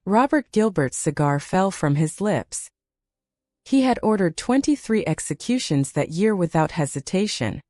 Robert Gilbert's cigar fell from his lips. He had ordered 23 executions that year without hesitation.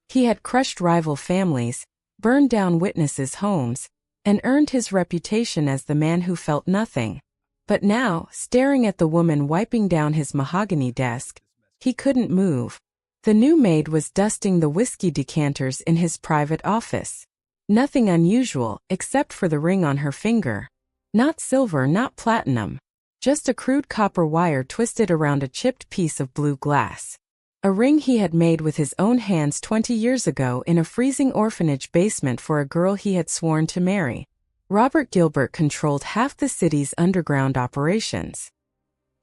He had crushed rival families, burned down witnesses' homes, and earned his reputation as the man who felt nothing. But now, staring at the woman wiping down his mahogany desk, he couldn't move. The new maid was dusting the whiskey decanters in his private office. Nothing unusual, except for the ring on her finger. Not silver, not platinum. Just a crude copper wire twisted around a chipped piece of blue glass. A ring he had made with his own hands 20 years ago in a freezing orphanage basement for a girl he had sworn to marry. Robert Gilbert controlled half the city's underground operations.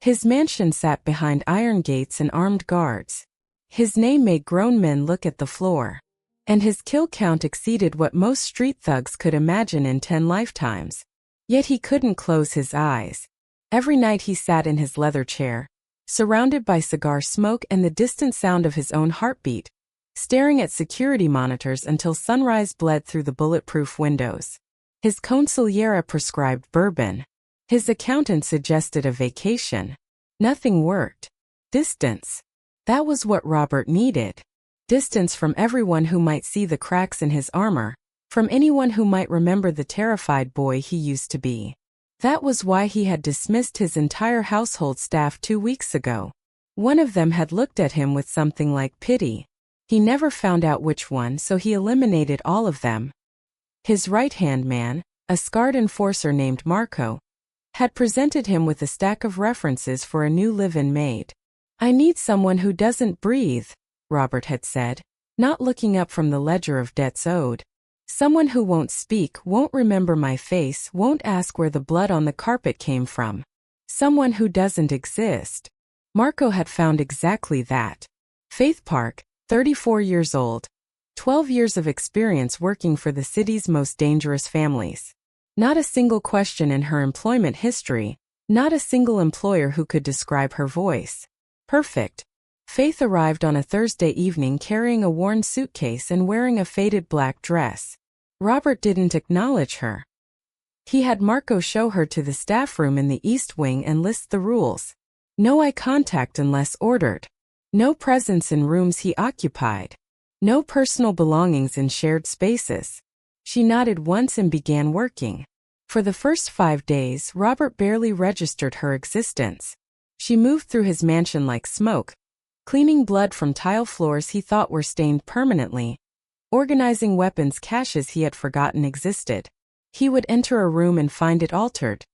His mansion sat behind iron gates and armed guards. His name made grown men look at the floor. And his kill count exceeded what most street thugs could imagine in 10 lifetimes. Yet he couldn't close his eyes. Every night he sat in his leather chair, surrounded by cigar smoke and the distant sound of his own heartbeat, staring at security monitors until sunrise bled through the bulletproof windows. His consigliere prescribed bourbon. His accountant suggested a vacation. Nothing worked. Distance. That was what Robert needed. Distance from everyone who might see the cracks in his armor, from anyone who might remember the terrified boy he used to be. That was why he had dismissed his entire household staff 2 weeks ago. One of them had looked at him with something like pity. He never found out which one, so he eliminated all of them. His right-hand man, a scarred enforcer named Marco, had presented him with a stack of references for a new live-in maid. "I need someone who doesn't breathe," Robert had said, not looking up from the ledger of debts owed. "Someone who won't speak, won't remember my face, won't ask where the blood on the carpet came from. Someone who doesn't exist." Marco had found exactly that. Faith Park, 34 years old, 12 years of experience working for the city's most dangerous families. Not a single question in her employment history, not a single employer who could describe her voice. Perfect. Faith arrived on a Thursday evening carrying a worn suitcase and wearing a faded black dress. Robert didn't acknowledge her. He had Marco show her to the staff room in the East Wing and list the rules. No eye contact unless ordered. No presence in rooms he occupied. No personal belongings in shared spaces. She nodded once and began working. For the first 5 days, Robert barely registered her existence. She moved through his mansion like smoke, cleaning blood from tile floors he thought were stained permanently, organizing weapons caches he had forgotten existed. He would enter a room and find it altered,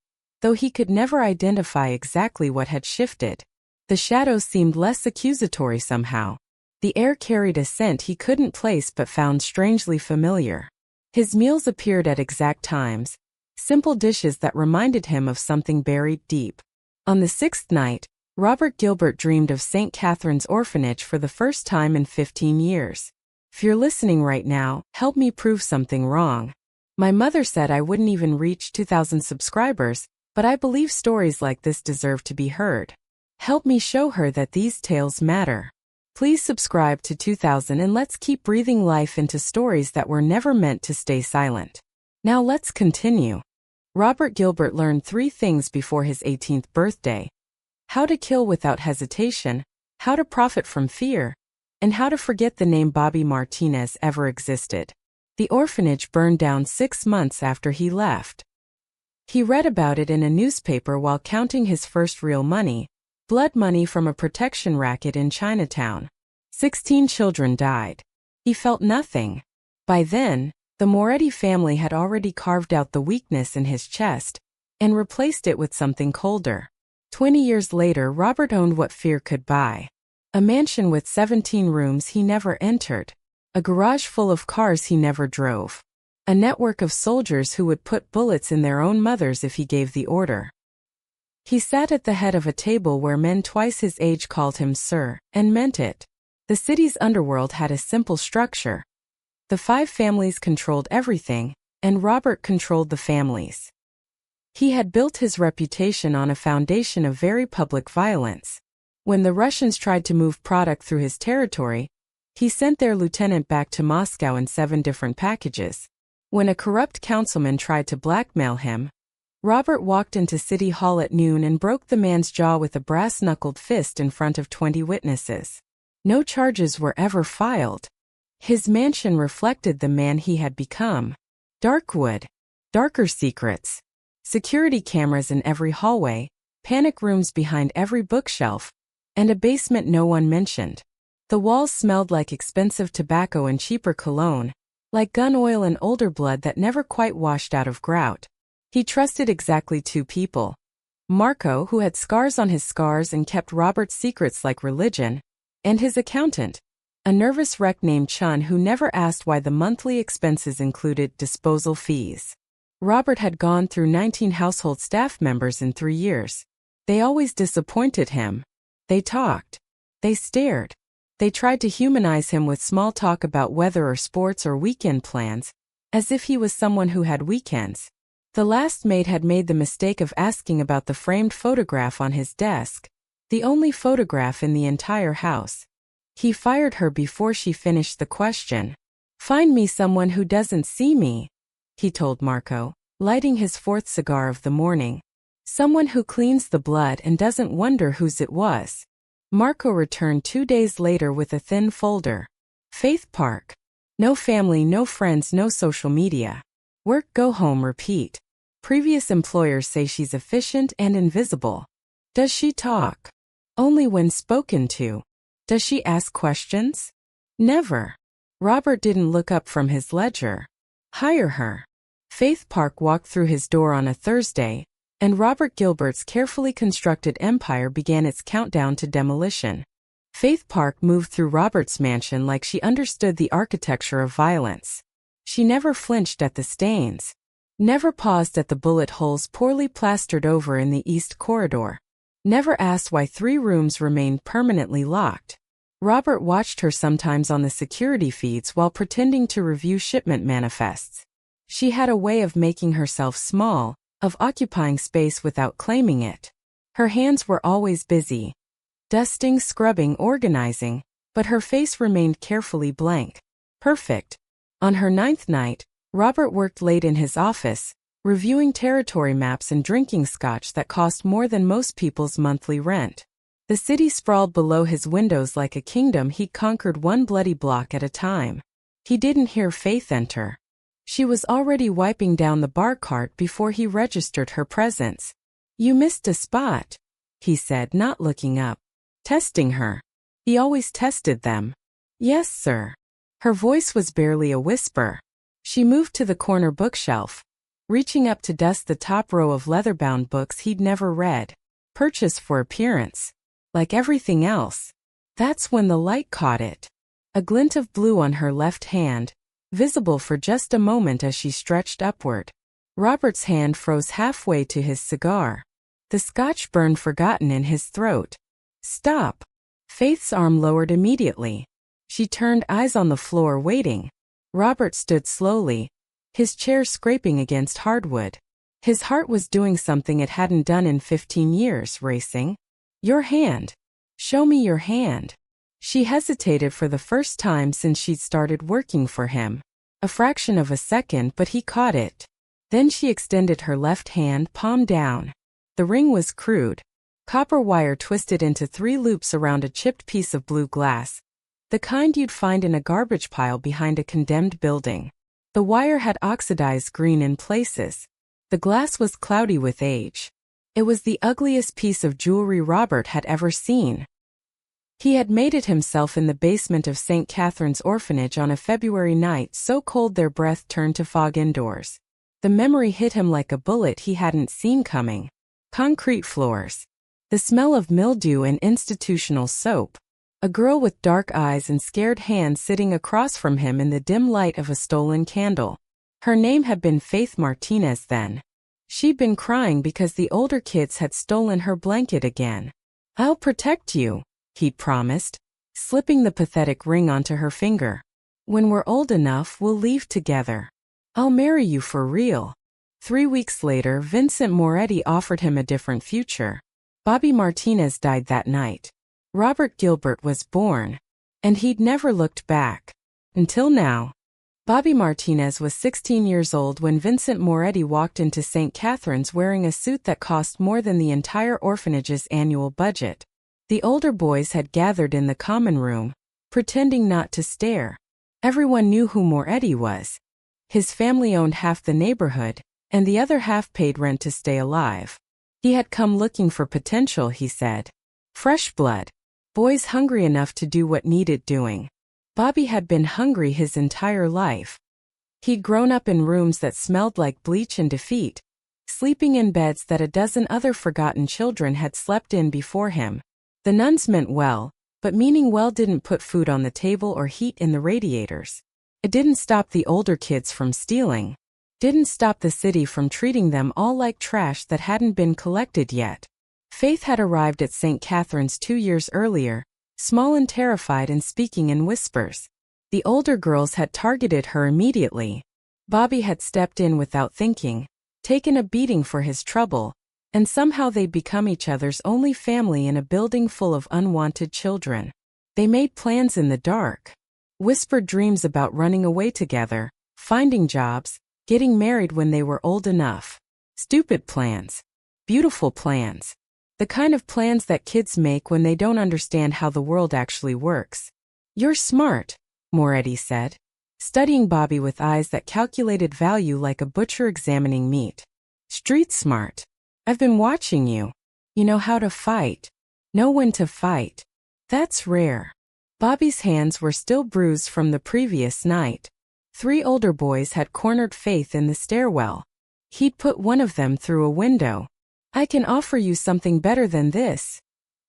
though he could never identify exactly what had shifted. The shadows seemed less accusatory somehow. The air carried a scent he couldn't place but found strangely familiar. His meals appeared at exact times, simple dishes that reminded him of something buried deep. On the 6th night, Robert Gilbert dreamed of St. Catherine's Orphanage for the first time in 15 years. "If you're listening right now, help me prove something wrong. My mother said I wouldn't even reach 2,000 subscribers, but I believe stories like this deserve to be heard. Help me show her that these tales matter. Please subscribe to 2,000 and let's keep breathing life into stories that were never meant to stay silent." Now let's continue. Robert Gilbert learned 3 things before his 18th birthday. How to kill without hesitation, how to profit from fear, and how to forget the name Bobby Martinez ever existed. The orphanage burned down 6 months after he left. He read about it in a newspaper while counting his first real money, blood money from a protection racket in Chinatown. 16 children died. He felt nothing. By then, the Moretti family had already carved out the weakness in his chest and replaced it with something colder. 20 years later, Robert owned what fear could buy. A mansion with 17 rooms he never entered. A garage full of cars he never drove. A network of soldiers who would put bullets in their own mothers if he gave the order. He sat at the head of a table where men twice his age called him sir, and meant it. The city's underworld had a simple structure. The 5 families controlled everything, and Robert controlled the families. He had built his reputation on a foundation of very public violence. When the Russians tried to move product through his territory, he sent their lieutenant back to Moscow in 7 different packages. When a corrupt councilman tried to blackmail him, Robert walked into City Hall at noon and broke the man's jaw with a brass-knuckled fist in front of 20 witnesses. No charges were ever filed. His mansion reflected the man he had become. Dark wood. Darker secrets. Security cameras in every hallway, panic rooms behind every bookshelf, and a basement no one mentioned. The walls smelled like expensive tobacco and cheaper cologne, like gun oil and older blood that never quite washed out of grout. He trusted exactly two people. Marco, who had scars on his scars and kept Robert's secrets like religion, and his accountant, a nervous wreck named Chun who never asked why the monthly expenses included disposal fees. Robert had gone through 19 household staff members in 3 years. They always disappointed him. They talked. They stared. They tried to humanize him with small talk about weather or sports or weekend plans, as if he was someone who had weekends. The last maid had made the mistake of asking about the framed photograph on his desk, the only photograph in the entire house. He fired her before she finished the question. "Find me someone who doesn't see me," he told Marco, lighting his 4th cigar of the morning. "Someone who cleans the blood and doesn't wonder whose it was." Marco returned 2 days later with a thin folder. Faith Park. No family, no friends, no social media. Work, go home, repeat. Previous employers say she's efficient and invisible. Does she talk? Only when spoken to. Does she ask questions? Never. Robert didn't look up from his ledger. Hire her. Faith Park walked through his door on a Thursday, and Robert Gilbert's carefully constructed empire began its countdown to demolition. Faith Park moved through Robert's mansion like she understood the architecture of violence. She never flinched at the stains, never paused at the bullet holes poorly plastered over in the east corridor, never asked why 3 rooms remained permanently locked. Robert watched her sometimes on the security feeds while pretending to review shipment manifests. She had a way of making herself small, of occupying space without claiming it. Her hands were always busy, dusting, scrubbing, organizing, but her face remained carefully blank. Perfect. On her 9th night, Robert worked late in his office, reviewing territory maps and drinking scotch that cost more than most people's monthly rent. The city sprawled below his windows like a kingdom he conquered one bloody block at a time. He didn't hear Faith enter. She was already wiping down the bar cart before he registered her presence. "You missed a spot," he said, not looking up. Testing her. He always tested them. "Yes, sir." Her voice was barely a whisper. She moved to the corner bookshelf, reaching up to dust the top row of leather-bound books he'd never read. Purchase for appearance. Like everything else. That's when the light caught it. A glint of blue on her left hand, visible for just a moment as she stretched upward. Robert's hand froze halfway to his cigar. The scotch burned forgotten in his throat. "Stop." Faith's arm lowered immediately. She turned, eyes on the floor, waiting. Robert stood slowly, his chair scraping against hardwood. His heart was doing something it hadn't done in 15 years, racing. "Your hand. Show me your hand." She hesitated for the first time since she'd started working for him. A fraction of a second, but he caught it. Then she extended her left hand, palm down. The ring was crude. Copper wire twisted into 3 loops around a chipped piece of blue glass, the kind you'd find in a garbage pile behind a condemned building. The wire had oxidized green in places. The glass was cloudy with age. It was the ugliest piece of jewelry Robert had ever seen. He had made it himself in the basement of St. Catherine's orphanage on a February night so cold their breath turned to fog indoors. The memory hit him like a bullet he hadn't seen coming. Concrete floors. The smell of mildew and institutional soap. A girl with dark eyes and scared hands sitting across from him in the dim light of a stolen candle. Her name had been Faith Martinez then. She'd been crying because the older kids had stolen her blanket again. "I'll protect you," he promised, slipping the pathetic ring onto her finger. "When we're old enough, we'll leave together. I'll marry you for real." 3 weeks later, Vincent Moretti offered him a different future. Bobby Martinez died that night. Robert Gilbert was born, and he'd never looked back. Until now. Bobby Martinez was 16 years old when Vincent Moretti walked into St. Catherine's wearing a suit that cost more than the entire orphanage's annual budget. The older boys had gathered in the common room, pretending not to stare. Everyone knew who Moretti was. His family owned half the neighborhood, and the other half paid rent to stay alive. He had come looking for potential, he said. Fresh blood. Boys hungry enough to do what needed doing. Bobby had been hungry his entire life. He'd grown up in rooms that smelled like bleach and defeat, sleeping in beds that a dozen other forgotten children had slept in before him. The nuns meant well, but meaning well didn't put food on the table or heat in the radiators. It didn't stop the older kids from stealing. Didn't stop the city from treating them all like trash that hadn't been collected yet. Faith had arrived at St. Catherine's 2 years earlier, small and terrified and speaking in whispers. The older girls had targeted her immediately. Bobby had stepped in without thinking, taken a beating for his trouble, and somehow they'd become each other's only family in a building full of unwanted children. They made plans in the dark. Whispered dreams about running away together, finding jobs, getting married when they were old enough. Stupid plans. Beautiful plans. The kind of plans that kids make when they don't understand how the world actually works. You're smart, Moretti said, studying Bobby with eyes that calculated value like a butcher examining meat. Street smart. I've been watching you. You know how to fight. Know when to fight. That's rare. Bobby's hands were still bruised from the previous night. 3 older boys had cornered Faith in the stairwell. He'd put one of them through a window. I can offer you something better than this,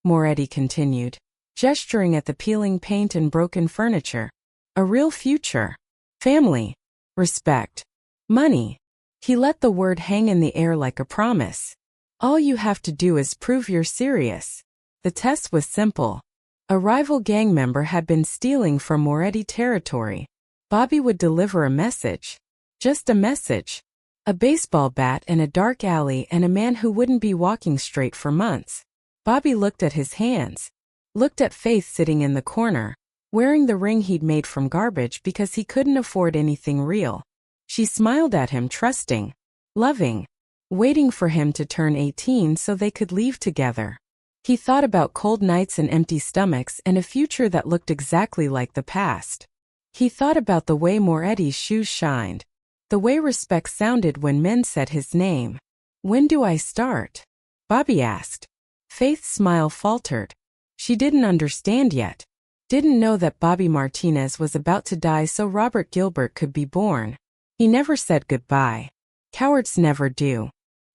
Moretti continued, gesturing at the peeling paint and broken furniture. A real future. Family. Respect. Money. He let the word hang in the air like a promise. All you have to do is prove you're serious. The test was simple. A rival gang member had been stealing from Moretti territory. Bobby would deliver a message. Just a message. A baseball bat in a dark alley and a man who wouldn't be walking straight for months. Bobby looked at his hands. Looked at Faith sitting in the corner, wearing the ring he'd made from garbage because he couldn't afford anything real. She smiled at him, trusting, loving, waiting for him to turn 18 so they could leave together. He thought about cold nights and empty stomachs and a future that looked exactly like the past. He thought about the way Moretti's shoes shined. The way respect sounded when men said his name. When do I start? Bobby asked. Faith's smile faltered. She didn't understand yet. Didn't know that Bobby Martinez was about to die so Robert Gilbert could be born. He never said goodbye. Cowards never do.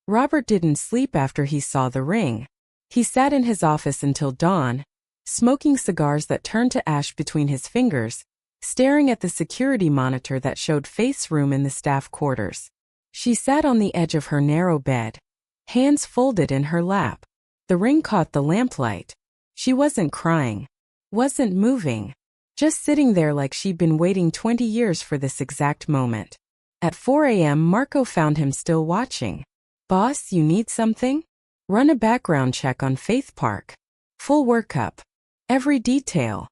Robert didn't sleep after he saw the ring. He sat in his office until dawn, smoking cigars that turned to ash between his fingers, staring at the security monitor that showed Faith's room in the staff quarters. She sat on the edge of her narrow bed, hands folded in her lap. The ring caught the lamplight. She wasn't crying, wasn't moving, just sitting there like she'd been waiting 20 years for this exact moment. At 4 a.m. Marco found him still watching. Boss, you need something? Run a background check on Faith Park. Full workup. Every detail.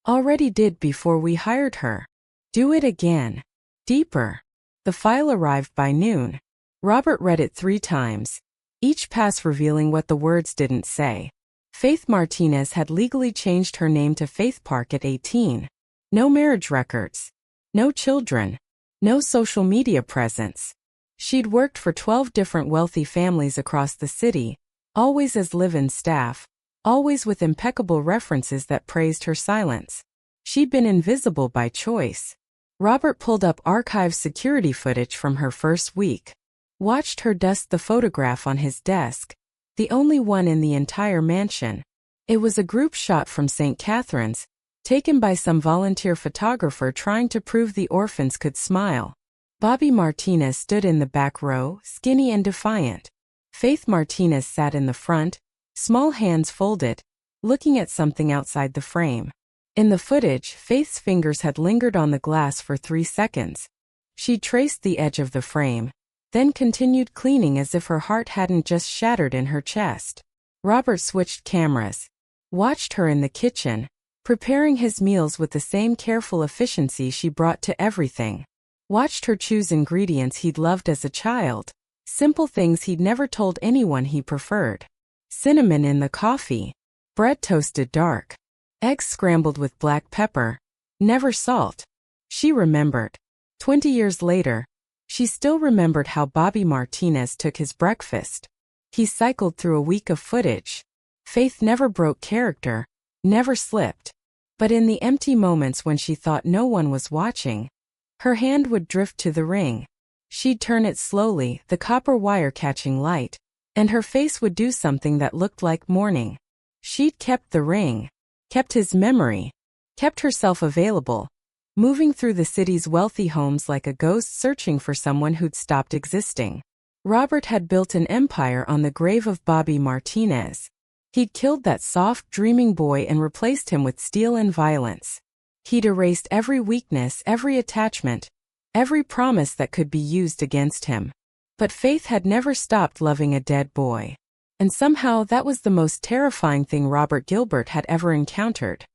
Already did before we hired her. Do it again. Deeper. The file arrived by noon. Robert read it 3 times, each pass revealing what the words didn't say. Faith Martinez had legally changed her name to Faith Park at 18. No marriage records. No children. No social media presence. She'd worked for 12 different wealthy families across the city, always as live-in staff, always with impeccable references that praised her silence. She'd been invisible by choice. Robert pulled up archive security footage from her first week. Watched her dust the photograph on his desk, the only one in the entire mansion. It was a group shot from St. Catherine's, taken by some volunteer photographer trying to prove the orphans could smile. Bobby Martinez stood in the back row, skinny and defiant. Faith Martinez sat in the front, small hands folded, looking at something outside the frame. In the footage, Faith's fingers had lingered on the glass for 3 seconds. She traced the edge of the frame, then continued cleaning as if her heart hadn't just shattered in her chest. Robert switched cameras, watched her in the kitchen, preparing his meals with the same careful efficiency she brought to everything. Watched her choose ingredients he'd loved as a child, simple things he'd never told anyone he preferred. Cinnamon in the coffee, bread toasted dark, eggs scrambled with black pepper, never salt. She remembered. 20 years later, she still remembered how Bobby Martinez took his breakfast. He cycled through a week of footage. Faith never broke character, never slipped. But in the empty moments when she thought no one was watching, her hand would drift to the ring. She'd turn it slowly, the copper wire catching light, and her face would do something that looked like mourning. She'd kept the ring, kept his memory, kept herself available, moving through the city's wealthy homes like a ghost searching for someone who'd stopped existing. Robert had built an empire on the grave of Bobby Martinez. He'd killed that soft, dreaming boy and replaced him with steel and violence. He'd erased every weakness, every attachment, every promise that could be used against him. But Faith had never stopped loving a dead boy. And somehow that was the most terrifying thing Robert Gilbert had ever encountered.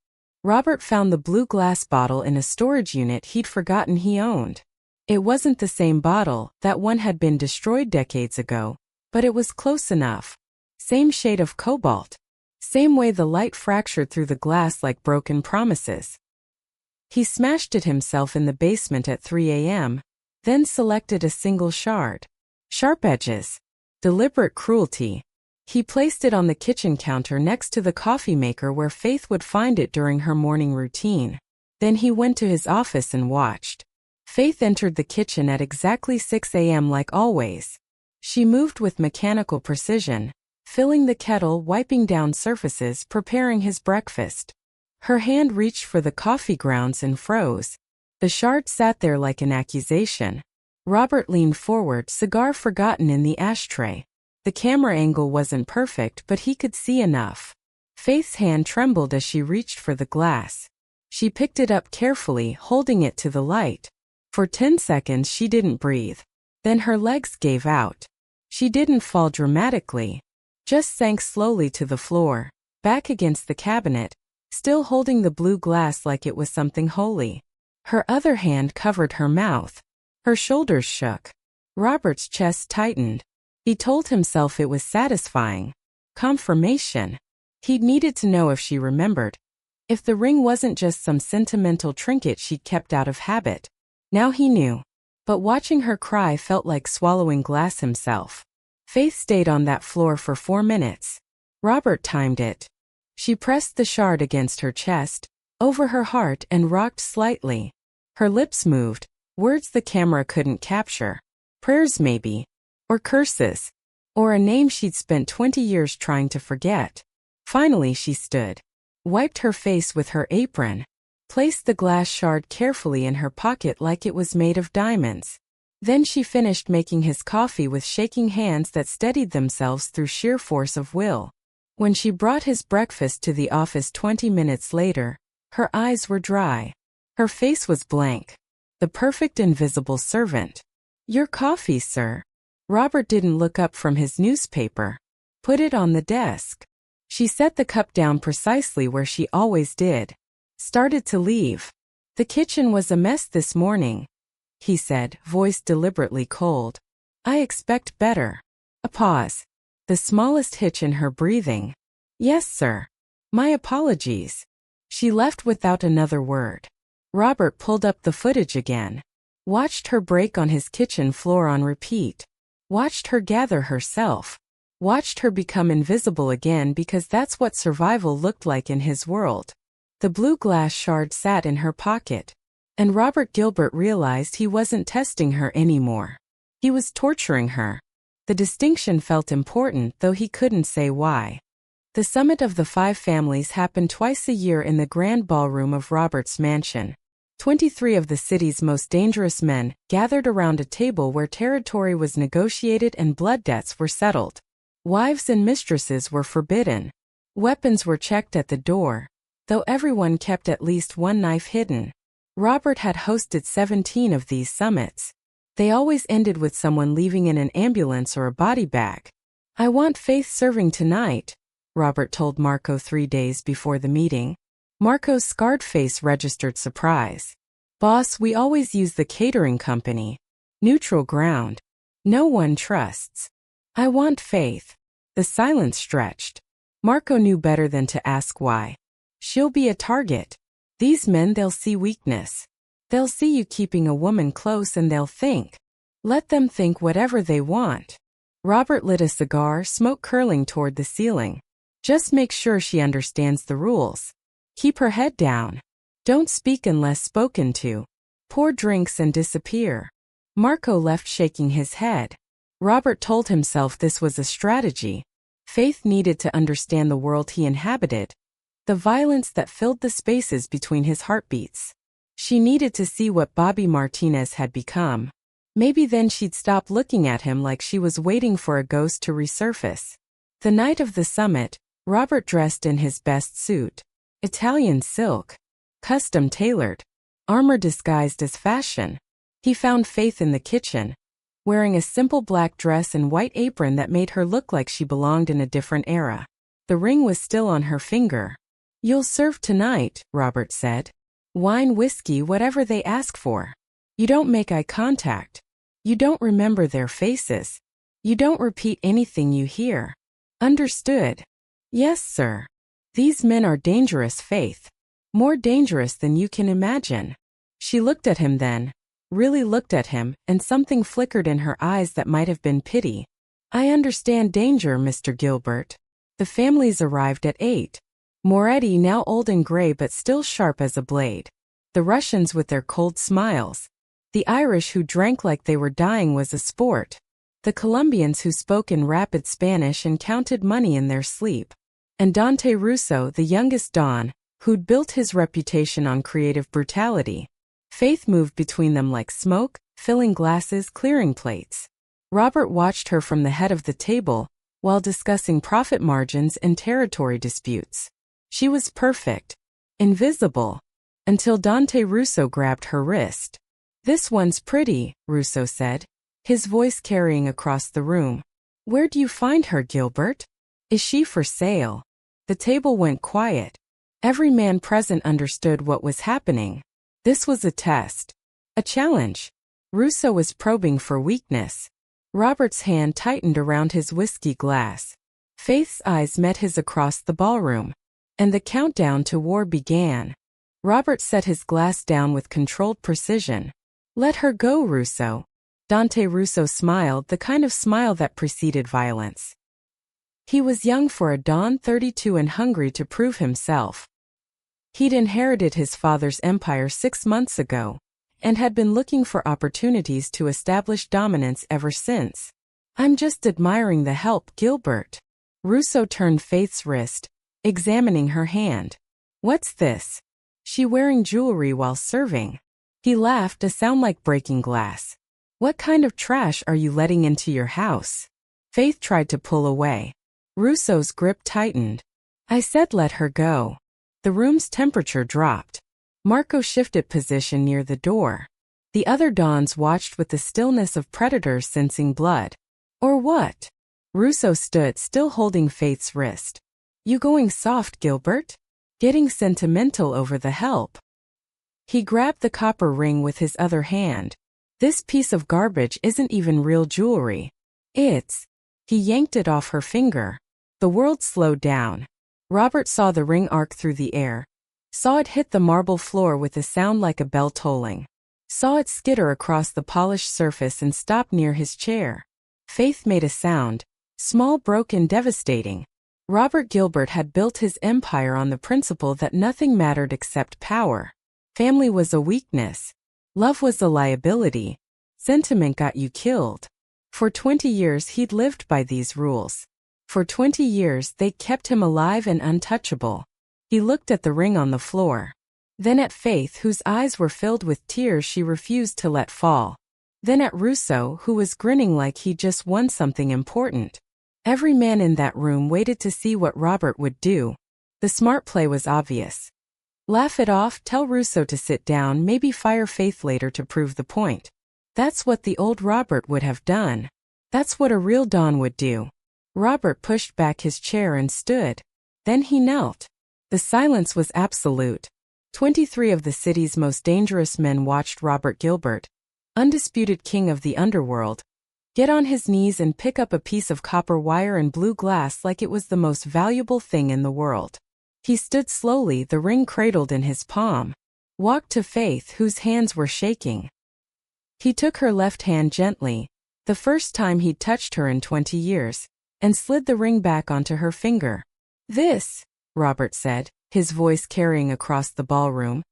Robert found the blue glass bottle in a storage unit he'd forgotten he owned. It wasn't the same bottle, that one had been destroyed decades ago, but it was close enough. Same shade of cobalt. Same way the light fractured through the glass like broken promises. He smashed it himself in the basement at 3 a.m., then selected a single shard. Sharp edges. Deliberate cruelty. He placed it on the kitchen counter next to the coffee maker where Faith would find it during her morning routine. Then he went to his office and watched. Faith entered the kitchen at exactly 6 a.m. like always. She moved with mechanical precision, filling the kettle, wiping down surfaces, preparing his breakfast. Her hand reached for the coffee grounds and froze. The shard sat there like an accusation. Robert leaned forward, cigar forgotten in the ashtray. The camera angle wasn't perfect, but he could see enough. Faith's hand trembled as she reached for the glass. She picked it up carefully, holding it to the light. For 10 seconds she didn't breathe. Then her legs gave out. She didn't fall dramatically, just sank slowly to the floor, back against the cabinet, still holding the blue glass like it was something holy. Her other hand covered her mouth. Her shoulders shook. Robert's chest tightened. He told himself it was satisfying. Confirmation. He'd needed to know if she remembered. If the ring wasn't just some sentimental trinket she'd kept out of habit. Now he knew. But watching her cry felt like swallowing glass himself. Faith stayed on that floor for 4 minutes. Robert timed it. She pressed the shard against her chest, over her heart, and rocked slightly. Her lips moved, words the camera couldn't capture. Prayers maybe. Or curses. Or a name she'd spent 20 years trying to forget. Finally she stood. Wiped her face with her apron. Placed the glass shard carefully in her pocket like it was made of diamonds. Then she finished making his coffee with shaking hands that steadied themselves through sheer force of will. When she brought his breakfast to the office 20 minutes later, her eyes were dry. Her face was blank. The perfect invisible servant. "Your coffee, sir." Robert didn't look up from his newspaper. "Put it on the desk." She set the cup down precisely where she always did. Started to leave. "The kitchen was a mess this morning," he said, voice deliberately cold. "I expect better." A pause. The smallest hitch in her breathing. "Yes, sir. My apologies." She left without another word. Robert pulled up the footage again. Watched her break on his kitchen floor on repeat. Watched her gather herself. Watched her become invisible again because that's what survival looked like in his world. The blue glass shard sat in her pocket. And Robert Gilbert realized he wasn't testing her anymore. He was torturing her. The distinction felt important, though he couldn't say why. The summit of the 5 families happened twice a year in the grand ballroom of Robert's mansion. 23 of the city's most dangerous men gathered around a table where territory was negotiated and blood debts were settled. Wives and mistresses were forbidden. Weapons were checked at the door, though everyone kept at least one knife hidden. Robert had hosted 17 of these summits. They always ended with someone leaving in an ambulance or a body bag. "I want Faith serving tonight," Robert told Marco 3 days before the meeting. Marco's scarred face registered surprise. Boss, we always use the catering company. Neutral ground. No one trusts. I want Faith. The silence stretched. Marco knew better than to ask why. She'll be a target. These men, they'll see weakness. They'll see you keeping a woman close and they'll think. Let them think whatever they want. Robert lit a cigar, smoke curling toward the ceiling. Just make sure she understands the rules. Keep her head down. Don't speak unless spoken to. Pour drinks and disappear. Marco left shaking his head. Robert told himself this was a strategy. Faith needed to understand the world he inhabited. The violence that filled the spaces between his heartbeats. She needed to see what Bobby Martinez had become. Maybe then she'd stop looking at him like she was waiting for a ghost to resurface. The night of the summit, Robert dressed in his best suit. Italian silk. Custom tailored. Armor disguised as fashion. He found Faith in the kitchen, wearing a simple black dress and white apron that made her look like she belonged in a different era. The ring was still on her finger. You'll serve tonight, Robert said. Wine, whiskey, whatever they ask for. You don't make eye contact. You don't remember their faces. You don't repeat anything you hear. Understood? Yes, sir. These men are dangerous, Faith. More dangerous than you can imagine. She looked at him then, really looked at him, and something flickered in her eyes that might have been pity. I understand danger, Mr. Gilbert. The families arrived at 8. Moretti, now old and gray but still sharp as a blade. The Russians with their cold smiles. The Irish who drank like they were dying was a sport. The Colombians who spoke in rapid Spanish and counted money in their sleep. And Dante Russo, the youngest Don, who'd built his reputation on creative brutality. Faith moved between them like smoke, filling glasses, clearing plates. Robert watched her from the head of the table, while discussing profit margins and territory disputes. She was perfect. Invisible. Until Dante Russo grabbed her wrist. This one's pretty, Russo said, his voice carrying across the room. Where do you find her, Gilbert? Is she for sale? The table went quiet. Every man present understood what was happening. This was a test. A challenge. Russo was probing for weakness. Robert's hand tightened around his whiskey glass. Faith's eyes met his across the ballroom. And the countdown to war began. Robert set his glass down with controlled precision. Let her go, Russo. Dante Russo smiled, the kind of smile that preceded violence. He was young for a Don, 32 and hungry to prove himself. He'd inherited his father's empire 6 months ago, and had been looking for opportunities to establish dominance ever since. I'm just admiring the help, Gilbert. Russo turned Faith's wrist, examining her hand. What's this? She wearing jewelry while serving. He laughed, a sound like breaking glass. What kind of trash are you letting into your house? Faith tried to pull away. Russo's grip tightened. I said let her go. The room's temperature dropped. Marco shifted position near the door. The other Dons watched with the stillness of predators sensing blood. Or what? Russo stood still holding Faith's wrist. You going soft, Gilbert? Getting sentimental over the help. He grabbed the copper ring with his other hand. This piece of garbage isn't even real jewelry. It's... He yanked it off her finger. The world slowed down. Robert saw the ring arc through the air. Saw it hit the marble floor with a sound like a bell tolling. Saw it skitter across the polished surface and stop near his chair. Faith made a sound. Small, broken, devastating. Robert Gilbert had built his empire on the principle that nothing mattered except power. Family was a weakness. Love was a liability. Sentiment got you killed. For 20 years he'd lived by these rules. For 20 years they kept him alive and untouchable. He looked at the ring on the floor. Then at Faith, whose eyes were filled with tears she refused to let fall. Then at Russo, who was grinning like he'd just won something important. Every man in that room waited to see what Robert would do. The smart play was obvious. Laugh it off, tell Russo to sit down, maybe fire Faith later to prove the point. That's what the old Robert would have done. That's what a real Don would do. Robert pushed back his chair and stood. Then he knelt. The silence was absolute. 23 of the city's most dangerous men watched Robert Gilbert, undisputed king of the underworld, get on his knees and pick up a piece of copper wire and blue glass like it was the most valuable thing in the world. He stood slowly, the ring cradled in his palm, walked to Faith, whose hands were shaking. He took her left hand gently, the first time he'd touched her in 20 years, and slid the ring back onto her finger. "This," Robert said, his voice carrying across the ballroom,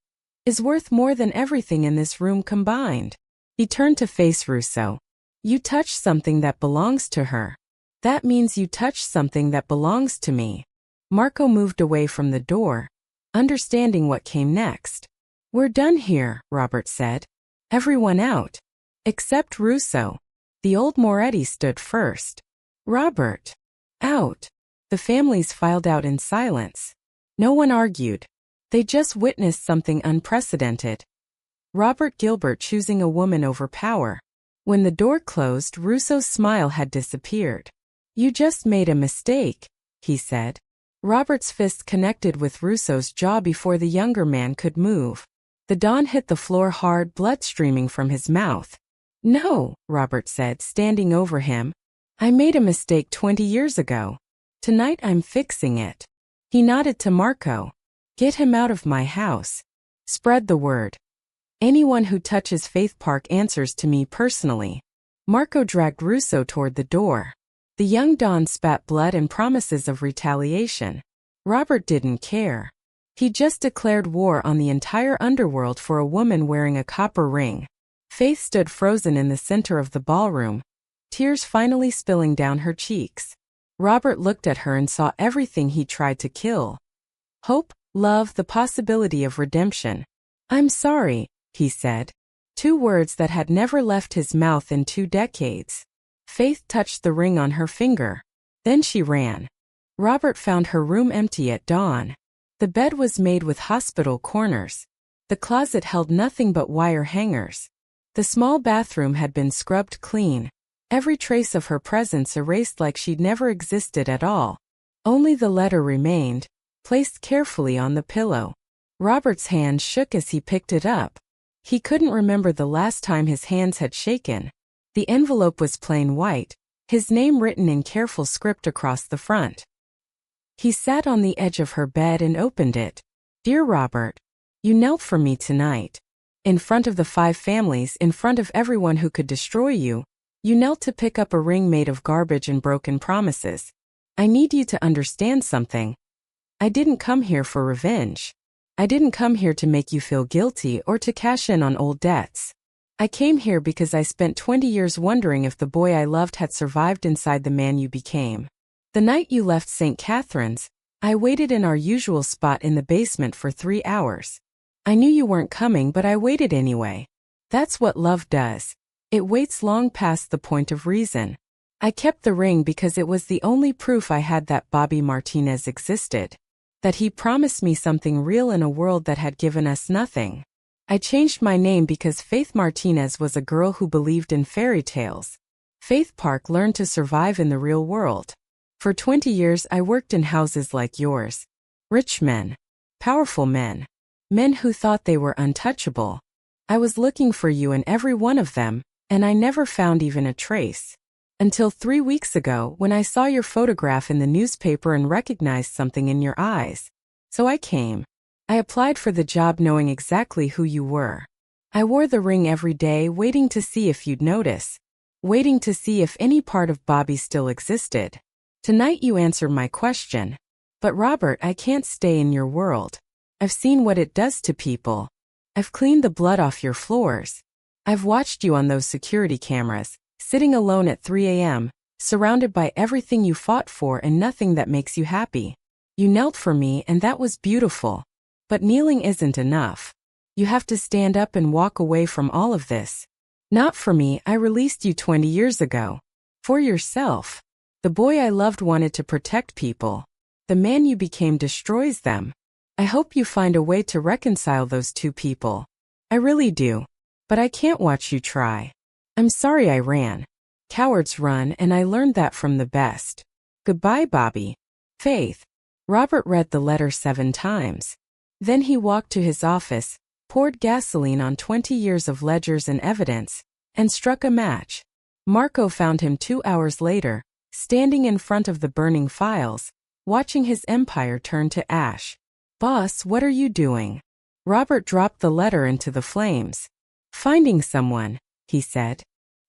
"is worth more than everything in this room combined." He turned to face Russo. "You touch something that belongs to her. That means you touch something that belongs to me." Marco moved away from the door, understanding what came next. "We're done here," Robert said. "Everyone out. Except Russo." The old Moretti stood first. "Robert. Out." The families filed out in silence. No one argued. They just witnessed something unprecedented. Robert Gilbert choosing a woman over power. When the door closed, Russo's smile had disappeared. "You just made a mistake," he said. Robert's fist connected with Russo's jaw before the younger man could move. The Don hit the floor hard, blood streaming from his mouth. "No," Robert said, standing over him. "I made a mistake 20 years ago. Tonight I'm fixing it." He nodded to Marco. "Get him out of my house. Spread the word. Anyone who touches Faith Park answers to me personally." Marco dragged Russo toward the door. The young Don spat blood and promises of retaliation. Robert didn't care. He just declared war on the entire underworld for a woman wearing a copper ring. Faith stood frozen in the center of the ballroom, tears finally spilling down her cheeks. Robert looked at her and saw everything he tried to kill. Hope, love, the possibility of redemption. "I'm sorry," he said. 2 words that had never left his mouth in 2 decades. Faith touched the ring on her finger. Then she ran. Robert found her room empty at dawn. The bed was made with hospital corners. The closet held nothing but wire hangers. The small bathroom had been scrubbed clean, every trace of her presence erased like she'd never existed at all. Only the letter remained, placed carefully on the pillow. Robert's hand shook as he picked it up. He couldn't remember the last time his hands had shaken. The envelope was plain white, his name written in careful script across the front. He sat on the edge of her bed and opened it. "Dear Robert, you knelt for me tonight. In front of the 5 families, in front of everyone who could destroy you, you knelt to pick up a ring made of garbage and broken promises. I need you to understand something. I didn't come here for revenge. I didn't come here to make you feel guilty or to cash in on old debts. I came here because I spent 20 years wondering if the boy I loved had survived inside the man you became. The night you left St. Catherine's, I waited in our usual spot in the basement for 3 hours. I knew you weren't coming, but I waited anyway. That's what love does. It waits long past the point of reason. I kept the ring because it was the only proof I had that Bobby Martinez existed. That he promised me something real in a world that had given us nothing. I changed my name because Faith Martinez was a girl who believed in fairy tales. Faith Park learned to survive in the real world. For 20 years I worked in houses like yours. Rich men. Powerful men. Men who thought they were untouchable. I was looking for you in every one of them, and I never found even a trace. Until 3 weeks ago when I saw your photograph in the newspaper and recognized something in your eyes. So I came. I applied for the job knowing exactly who you were. I wore the ring every day waiting to see if you'd notice. Waiting to see if any part of Bobby still existed. Tonight you answered my question. But Robert, I can't stay in your world. I've seen what it does to people. I've cleaned the blood off your floors. I've watched you on those security cameras, sitting alone at 3 a.m., surrounded by everything you fought for and nothing that makes you happy. You knelt for me and that was beautiful. But kneeling isn't enough. You have to stand up and walk away from all of this. Not for me, I released you 20 years ago. For yourself. The boy I loved wanted to protect people. The man you became destroys them. I hope you find a way to reconcile those 2 people. I really do. But I can't watch you try. I'm sorry I ran. Cowards run, and I learned that from the best. Goodbye, Bobby. Faith. Robert read the letter 7 times. Then he walked to his office, poured gasoline on 20 years of ledgers and evidence, and struck a match. Marco found him 2 hours later, standing in front of the burning files, watching his empire turn to ash. "Boss, what are you doing?" Robert dropped the letter into the flames. "Finding someone," he said.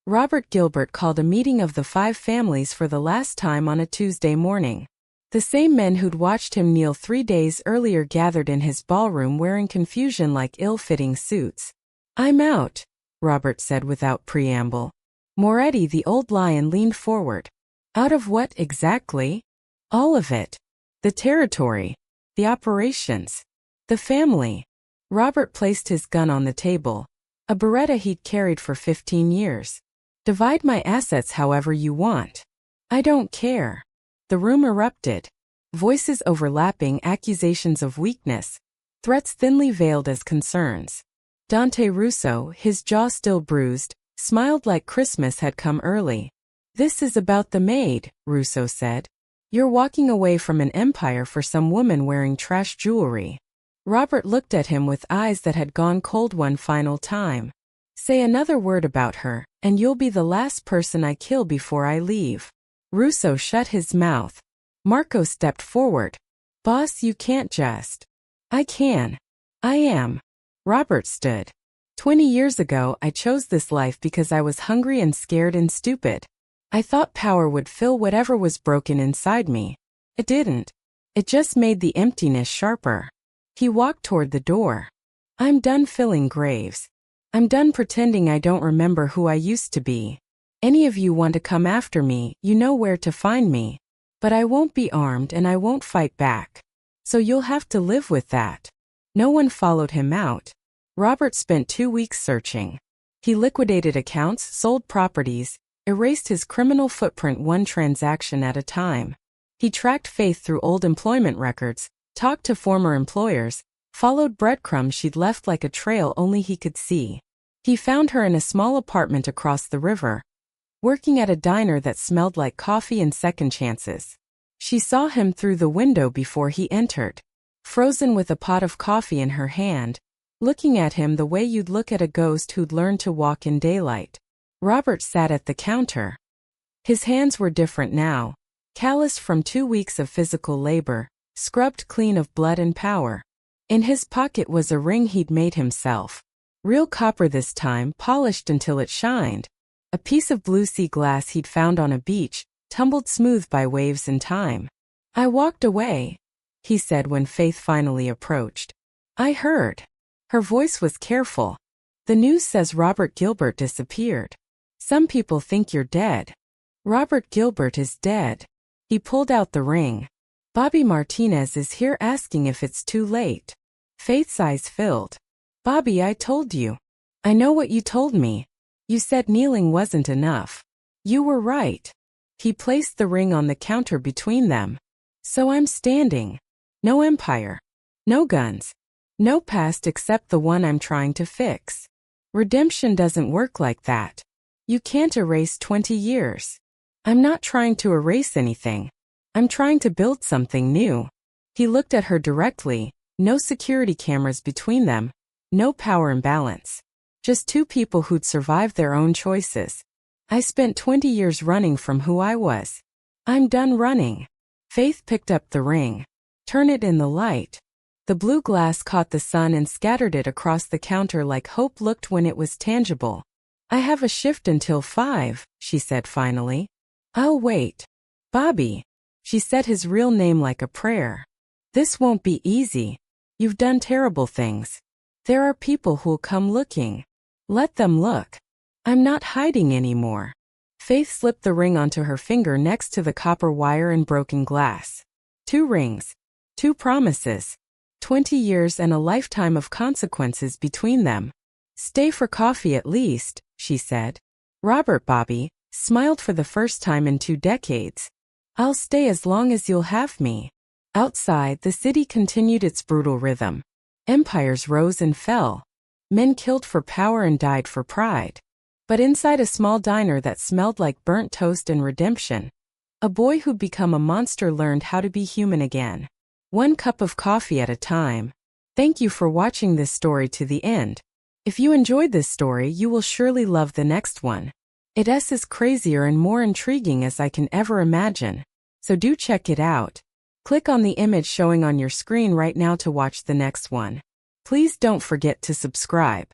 Robert Gilbert called a meeting of the 5 families for the last time on a Tuesday morning. The same men who'd watched him kneel 3 days earlier gathered in his ballroom wearing confusion like ill-fitting suits. "I'm out," Robert said without preamble. Moretti, the old lion, leaned forward. "Out of what exactly?" "All of it. The territory. The operations. The family." Robert placed his gun on the table, a Beretta he'd carried for 15 years. "Divide my assets however you want. I don't care." The room erupted. Voices overlapping, accusations of weakness, threats thinly veiled as concerns. Dante Russo, his jaw still bruised, smiled like Christmas had come early. "This is about the Maid," Russo said. "You're walking away from an empire for some woman wearing trash jewelry." Robert looked at him with eyes that had gone cold one final time. "Say another word about her, and you'll be the last person I kill before I leave." Russo shut his mouth. Marco stepped forward. "Boss, you can't just." "I can. I am." Robert stood. 20 years ago, I chose this life because I was hungry and scared and stupid. I thought power would fill whatever was broken inside me. It didn't. It just made the emptiness sharper. He walked toward the door. "I'm done filling graves. I'm done pretending I don't remember who I used to be. Any of you want to come after me, you know where to find me. But I won't be armed and I won't fight back. So you'll have to live with that." No one followed him out. Robert spent 2 weeks searching. He liquidated accounts, sold properties, erased his criminal footprint one transaction at a time. He tracked Faith through old employment records, talked to former employers, followed breadcrumbs she'd left like a trail only he could see. He found her in a small apartment across the river, working at a diner that smelled like coffee and second chances. She saw him through the window before he entered, frozen with a pot of coffee in her hand, looking at him the way you'd look at a ghost who'd learned to walk in daylight. Robert sat at the counter. His hands were different now, calloused from 2 weeks of physical labor, scrubbed clean of blood and power. In his pocket was a ring he'd made himself. Real copper this time, polished until it shined. A piece of blue sea glass he'd found on a beach, tumbled smooth by waves and time. "I walked away," he said when Faith finally approached. "I heard." Her voice was careful. "The news says Robert Gilbert disappeared. Some people think you're dead." "Robert Gilbert is dead." He pulled out the ring. "Bobby Martinez is here asking if it's too late." Faith's eyes filled. "Bobby, I told you. I know what you told me. You said kneeling wasn't enough. You were right." He placed the ring on the counter between them. "So I'm standing. No empire. No guns. No past except the one I'm trying to fix. Redemption doesn't work like that. You can't erase 20 years. I'm not trying to erase anything. I'm trying to build something new." He looked at her directly, no security cameras between them, no power imbalance. Just 2 people who'd survived their own choices. "I spent 20 years running from who I was. I'm done running." Faith picked up the ring. "Turn it in the light." The blue glass caught the sun and scattered it across the counter like hope looked when it was tangible. "I have a shift until 5, she said finally. "I'll wait." "Bobby." She said his real name like a prayer. "This won't be easy. You've done terrible things. There are people who'll come looking. Let them look. I'm not hiding anymore." Faith slipped the ring onto her finger next to the copper wire and broken glass. 2 rings. 2 promises. 20 years and a lifetime of consequences between them. "Stay for coffee at least," she said. Robert Bobby smiled for the first time in 2 decades. "I'll stay as long as you'll have me." Outside, the city continued its brutal rhythm. Empires rose and fell. Men killed for power and died for pride. But inside a small diner that smelled like burnt toast and redemption, a boy who'd become a monster learned how to be human again. 1 cup of coffee at a time. Thank you for watching this story to the end. If you enjoyed this story, you will surely love the next one. It is crazier and more intriguing as I can ever imagine. So do check it out. Click on the image showing on your screen right now to watch the next one. Please don't forget to subscribe.